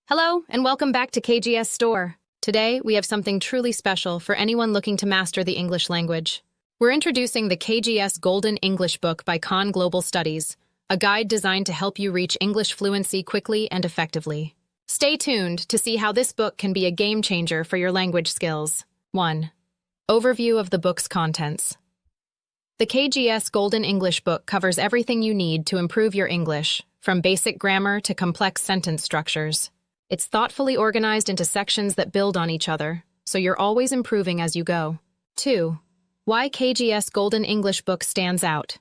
Hello, and welcome back to KGS Store. Today, we have something truly special for anyone looking to master the English language. We're introducing the KGS Golden English Book by Khan Global Studies, a guide designed to help you reach English fluency quickly and effectively. Stay tuned to see how this book can be a game changer for your language skills. 1. Overview of the book's contents. The KGS Golden English Book covers everything you need to improve your English, from basic grammar to complex sentence structures. It's thoughtfully organized into sections that build on each other, so you're always improving as you go. 2. Why KGS Golden English Book stands out.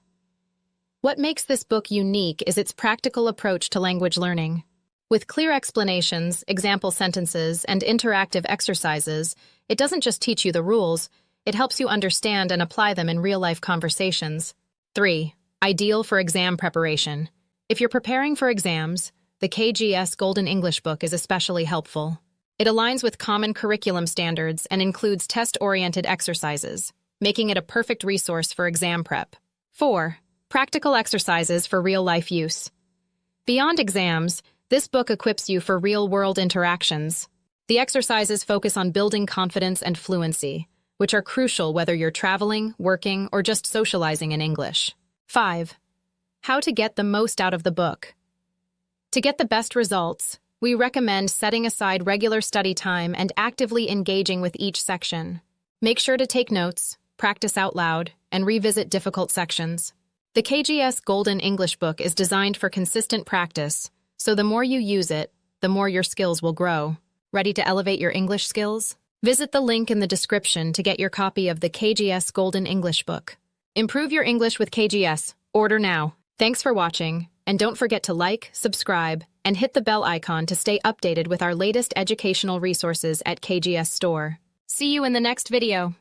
What makes this book unique is its practical approach to language learning. With clear explanations, example sentences, and interactive exercises, it doesn't just teach you the rules, it helps you understand and apply them in real-life conversations. 3. Ideal for exam preparation. If you're preparing for exams, the KGS Golden English Book is especially helpful. It aligns with common curriculum standards and includes test-oriented exercises, making it a perfect resource for exam prep. 4. Practical exercises for real-life use. Beyond exams, this book equips you for real-world interactions. The exercises focus on building confidence and fluency, which are crucial whether you're traveling, working, or just socializing in English. 5. How to get the most out of the book. To get the best results, we recommend setting aside regular study time and actively engaging with each section. Make sure to take notes, practice out loud, and revisit difficult sections. The KGS Golden English Book is designed for consistent practice, so the more you use it, the more your skills will grow. Ready to elevate your English skills? Visit the link in the description to get your copy of the KGS Golden English Book. Improve your English with KGS. Order now. Thanks for watching. And don't forget to like, subscribe, and hit the bell icon to stay updated with our latest educational resources at KGS Store. See you in the next video.